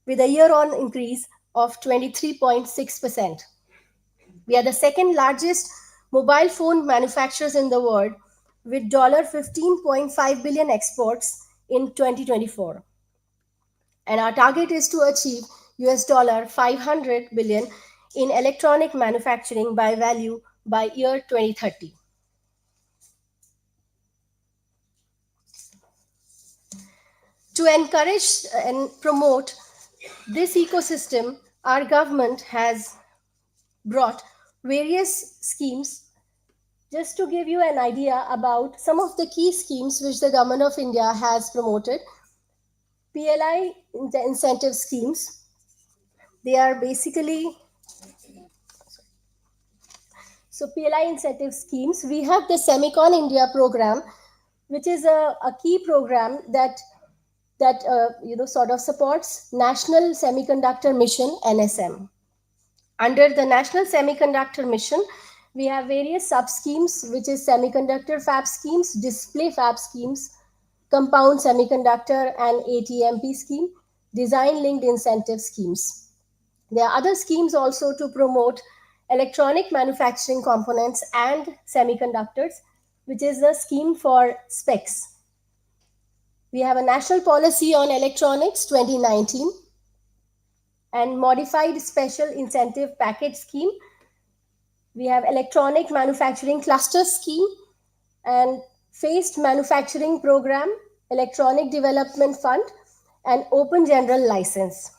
with a year-on increase of 23.6%. We are the second largest mobile phone manufacturers in the world, with $15.5 billion exports in 2024. And our target is to achieve $500 billion in electronic manufacturing by value by year 2030. To encourage and promote this ecosystem, our government has brought various schemes. Just to give you an idea about some of the key schemes which the Government of India has promoted, PLI incentive schemes. They are basically, so PLI incentive schemes. We have the Semicon India program, which is a key program that sort of supports National Semiconductor Mission, NSM. Under the National Semiconductor Mission, we have various sub-schemes, which is semiconductor fab schemes, display fab schemes, compound semiconductor and ATMP scheme, design-linked incentive schemes. There are other schemes also to promote electronic manufacturing components and semiconductors, which is the scheme for specs. We have a National Policy on Electronics 2019 and Modified Special Incentive Package Scheme. We have Electronic Manufacturing Cluster Scheme and Phased Manufacturing Program, Electronic Development Fund, and Open General License.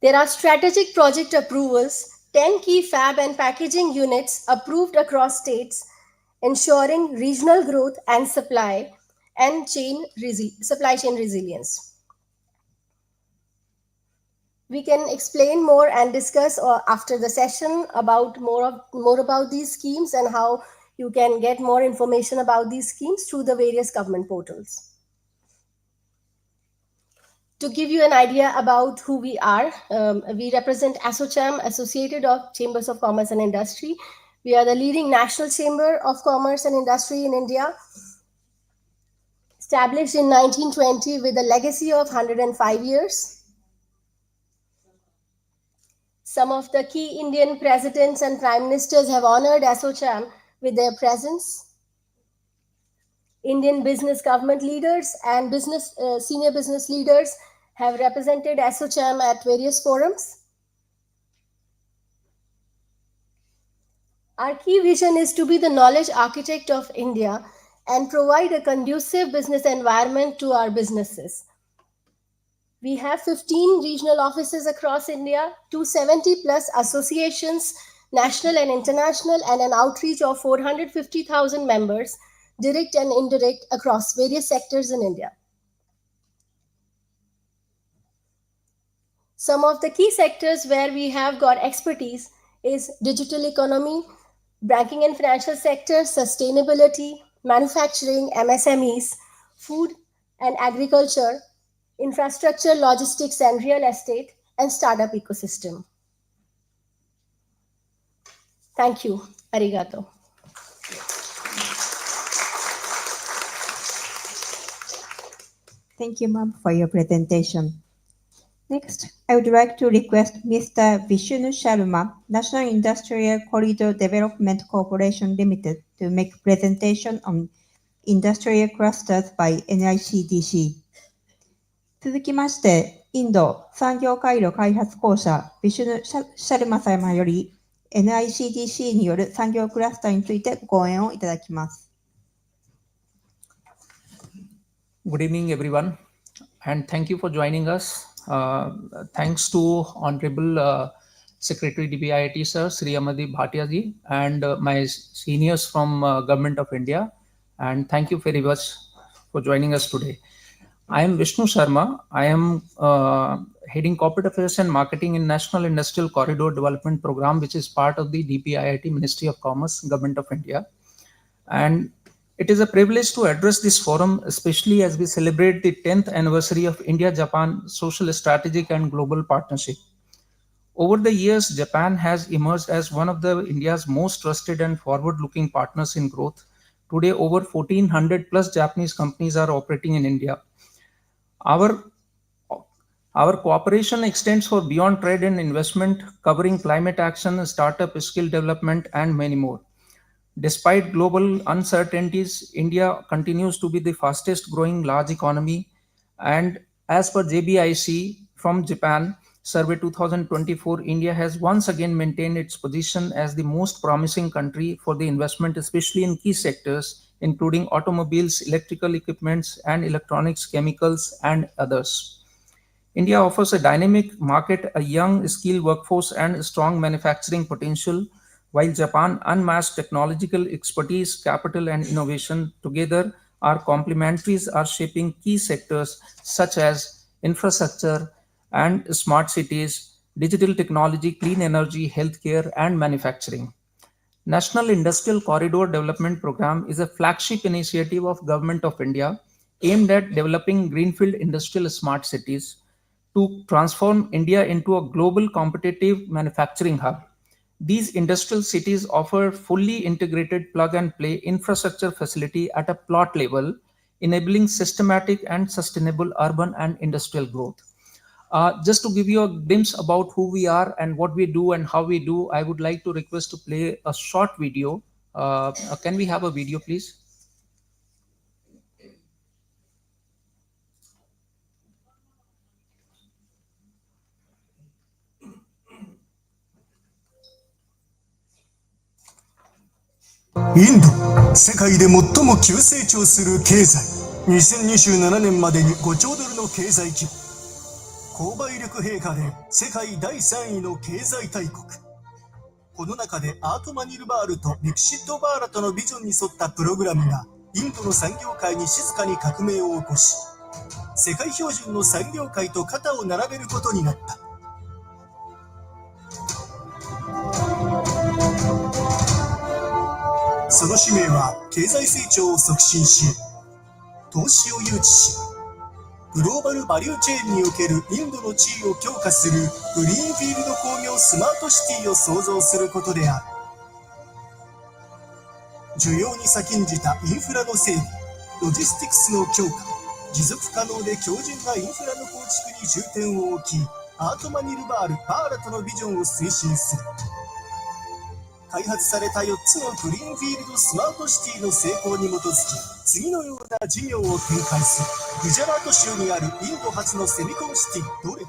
There are strategic project approvals, 10 key fab and packaging units approved across states, ensuring regional growth and supply chain resilience. We can explain more and discuss after the session about more about these schemes and how you can get more information about these schemes through the various government portals. To give you an idea about who we are, we represent ASSOCHAM, Associated of Chambers of Commerce and Industry. We are the leading national chamber of commerce and industry in India, established in 1920 with a legacy of 105 years. Some of the key Indian presidents and prime ministers have honored ASSOCHAM with their presence. Indian business government leaders and senior business leaders have represented ASSOCHAM at various forums. Our key vision is to be the knowledge architect of India and provide a conducive business environment to our businesses. We have 15 regional offices across India, 270 plus associations, national and international, and an outreach of 450,000 members, direct and indirect, across various sectors in India. Some of the key sectors where we have got expertise is digital economy, banking and financial sector, sustainability, manufacturing, MSMEs, food and agriculture, infrastructure, logistics and real estate, and startup ecosystem. Thank you. Arigato. Thank you, ma'am, for your presentation. Next, I would like to request Mr. Vishnu Sharma, National Industrial Corridor Development Corporation Limited, to make presentation on industrial clusters by NICDC. 続きまして、インド産業回路開発公社、ビシュヌ・シャルマ様より NICDC による産業クラスターについてご講演をいただきます。Good evening, everyone, and thank you for joining us. Thanks to Honorable Secretary DBIIT Sir, Sri Amardeep Bhatia ji, and my seniors from Government of India, and thank you very much for joining us today. I am Vishnu Sharma. I am heading Corporate Affairs and Marketing in National Industrial Corridor Development Program, which is part of the DPIIT Ministry of Commerce, Government of India. And it is a privilege to address this forum, especially as we celebrate the 10th anniversary of India-Japan Social Strategic and Global Partnership. Over the years, Japan has emerged as one of India's most trusted and forward-looking partners in growth Today, over 1400 plus Japanese companies are operating in India. Our cooperation extends for beyond trade and investment, covering climate action, startup skill development, and many more. Despite global uncertainties, India continues to be the fastest growing large economy. And as per JBIC from Japan, Survey 2024, India has once again maintained its position as the most promising country for the investment, especially in key sectors, including automobiles, electrical equipments, and electronics, chemicals, and others. India offers a dynamic market, a young, skilled workforce, and strong manufacturing potential, while Japan unmatched technological expertise, capital, and innovation together are complementaries, are shaping key sectors such as infrastructure and smart cities, digital technology, clean energy, healthcare, and manufacturing. National Industrial Corridor Development Program is a flagship initiative of Government of India aimed at developing greenfield industrial smart cities to transform India into a global competitive manufacturing hub. These industrial cities offer fully integrated plug and play infrastructure facility at a plot level, enabling systematic and sustainable urban and industrial growth. Just to give you a glimpse about who we are and what we do and how we do, I would like to request to play a short video. Can we have a video, please?インド、世界で最も急成長する経済。2027年までに5兆ドルの経済規模。購買力陛下で世界第3位の経済大国。この中でアートマニルバールとビクシットバーラトのビジョンに沿ったプログラムがインドの産業界に静かに革命を起こし、世界標準の産業界と肩を並べることになった。その使命は経済成長を促進し、投資を誘致し、グローバルバリューチェーンにおけるインドの地位を強化するグリーンフィールド工業スマートシティを創造することである。需要に先んじたインフラの整備、ロジスティクスの強化、持続可能で強靭なインフラの構築に重点を置き、アートマニルバール・バーラトのビジョンを推進する。開発された4つのグリーンフィールドスマートシティの成功に基づき、次のような事業を展開する。グジャラート州にあるインド初のセミコンシティ、ドレ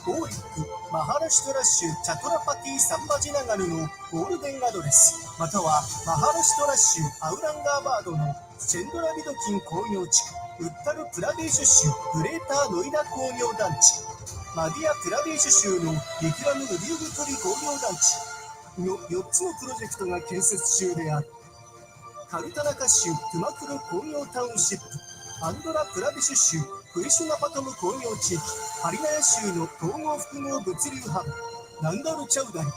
ゴーリック、マハラシュトラ州チャトラパティ・サンバジナガルのゴールデンアドレス、またはマハラシュトラ州アウランガーバードのチェンドラビドキン工業地区、ウッタルプラデーシュ州グレーターノイダ工業団地、マディアプラデーシュ州のビクラム・ウディウグトリ工業団地の4つのプロジェクトが建設中である。カルタナカ州トゥマクル工業タウンシップ、アンドラプラデシュ州クリシュナパトム工業地域、ハリナヤ州の統合複合物流ハブ、ナンダルチャウダリ、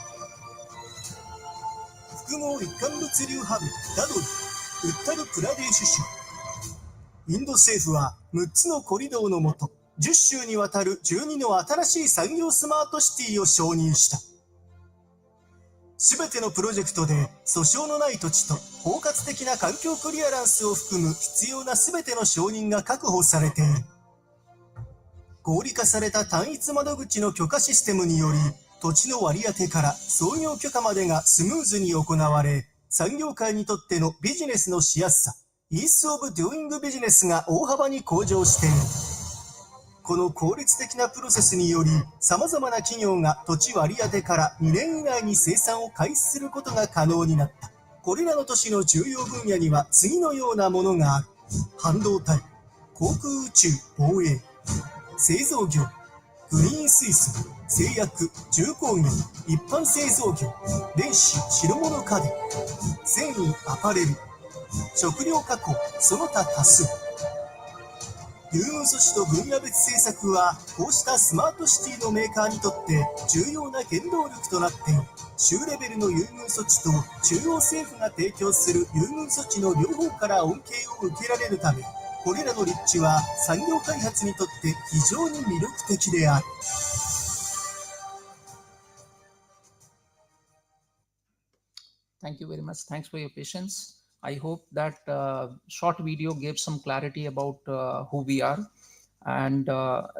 複合一貫物流ハブ、ダドリ、ウッタルプラデーシュ州。インド政府は6つのコリドーのもと、10州にわたる12の新しい産業スマートシティを承認した。すべてのプロジェクトで訴訟のない土地と包括的な環境クリアランスを含む必要なすべての承認が確保されている。合理化された単一窓口の許可システムにより、土地の割り当てから創業許可までがスムーズに行われ、産業界にとってのビジネスのしやすさ、イースオブドゥーイングビジネスが大幅に向上している。この効率的なプロセスにより、様々な企業が土地割り当てから2年以内に生産を開始することが可能になった。これらの都市の重要分野には次のようなものがある。半導体、航空宇宙、防衛、製造業、グリーン水素、製薬、重工業、一般製造業、電子、白物家電、繊維、アパレル、食料加工、その他多数。優遇措置と分野別政策は、こうしたスマートシティのメーカーにとって重要な原動力となっている。州レベルの優遇措置と中央政府が提供する優遇措置の両方から恩恵を受けられるため、これらの立地は産業開発にとって非常に魅力的である。Thank you very much. Thanks for your patience. I hope that short video gave some clarity about who we are. And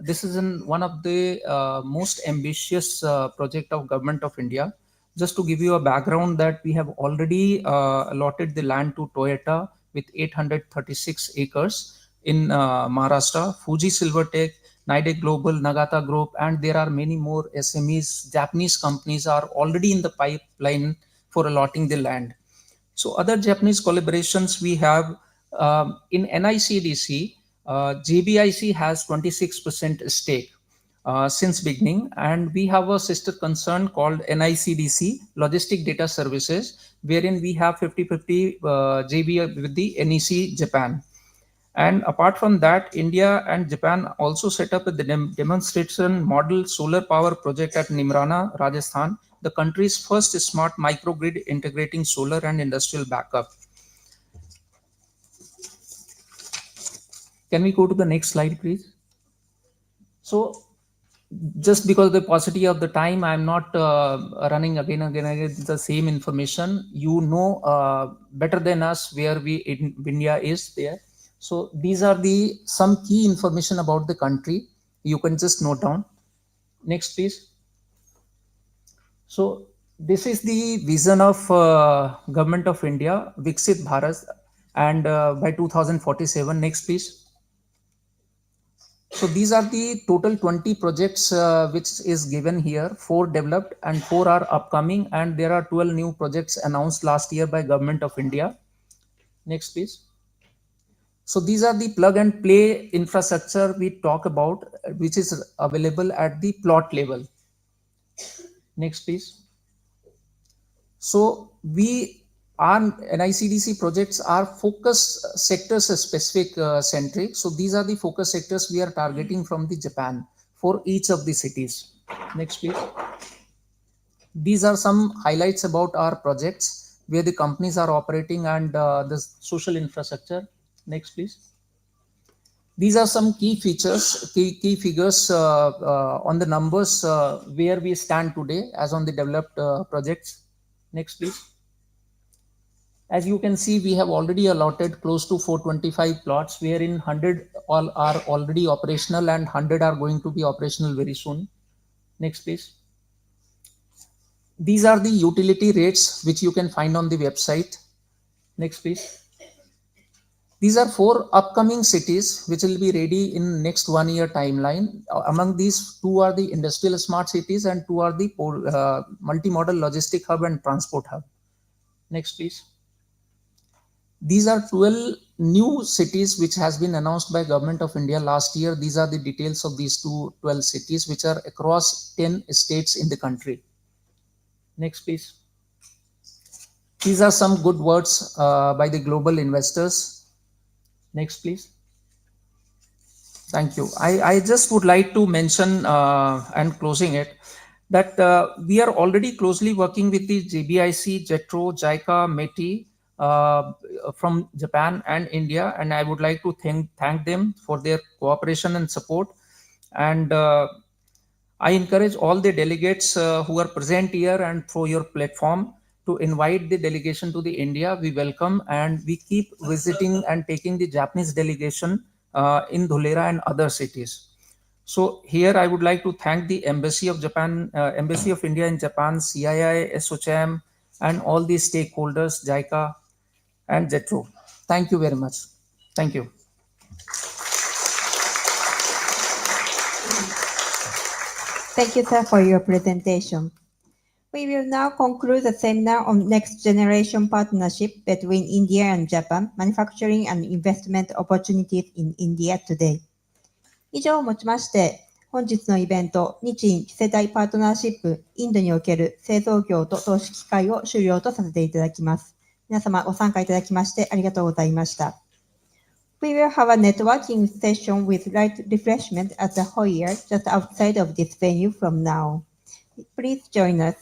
this is one of the most ambitious project of Government of India. Just to give you a background, that we have already allotted the land to Toyota with 836 acres in Maharashtra, Fuji Silvertech, Nidec Global, Nagata Group, and there are many more SMEs. Japanese companies are already in the pipeline for allotting the land. So other Japanese collaborations we have in NICDC, JBIC has 26% stake since beginning, and we have a sister concern called NICDC, Logistic Data Services, wherein we have 50-50 JB with the NEC Japan. And apart from that, India and Japan also set up a demonstration model solar power project at Nimrana, Rajasthan, the country's first smart microgrid integrating solar and industrial backup. Can we go to the next slide, please? So, just because of the paucity of the time, I'm not running again the same information. You know better than us where India is there. So these are some key information about the country. You can just note down. Next, please. So this is the vision of Government of India, Viksit Bharat, and by 2047. Next, please. So these are the total 20 projects which is given here. 4 developed and 4 are upcoming, and there are 12 new projects announced last year by Government of India. Next, please. So these are the plug and play infrastructure we talk about, which is available at the plot level. Next, please. So NICDC projects are focus sectors specific centric. So these are the focus sectors we are targeting from the Japan for each of the cities. Next, please. These are some highlights about our projects where the companies are operating and the social infrastructure. Next, please. These are some key features, key figures on the numbers where we stand today as on the developed projects. Next, please. As you can see, we have already allotted close to 425 plots, wherein 100 all are already operational and 100 are going to be operational very soon. Next, please. These are the utility rates which you can find on the website. Next, please. These are 4 upcoming cities which will be ready in next 1 year timeline. Among these, 2 are the industrial smart cities and 2 are the multimodal logistic hub and transport hub. Next, please. These are 12 new cities which has been announced by Government of India last year. These are the details of these 12 cities which are across 10 states in the country. Next, please. These are some good words by the global investors. Next, please. Thank you. I just would like to mention and closing it that we are already closely working with the JBIC, JETRO, JICA, METI from Japan and India, and I would like to thank them for their cooperation and support. And I encourage all the delegates who are present here and through your platform to invite the delegation to the India. We welcome, and we keep visiting and taking the Japanese delegation in Dholera and other cities. So here I would like to thank the Embassy of Japan, Embassy of India in Japan, CII, SOCHAM, and all the stakeholders, JICA and JETRO. Thank you very much. Thank you. Thank you, sir, for your presentation. We will now conclude the seminar on next generation partnership between India and Japan, manufacturing and investment opportunities in India today. 以上をもちまして、本日のイベント、日印次世代パートナーシップインドにおける製造業と投資機会を終了とさせていただきます。皆様ご参加いただきましてありがとうございました。We will have a networking session with light refreshment at the foyer just outside of this venue from now. Please join us.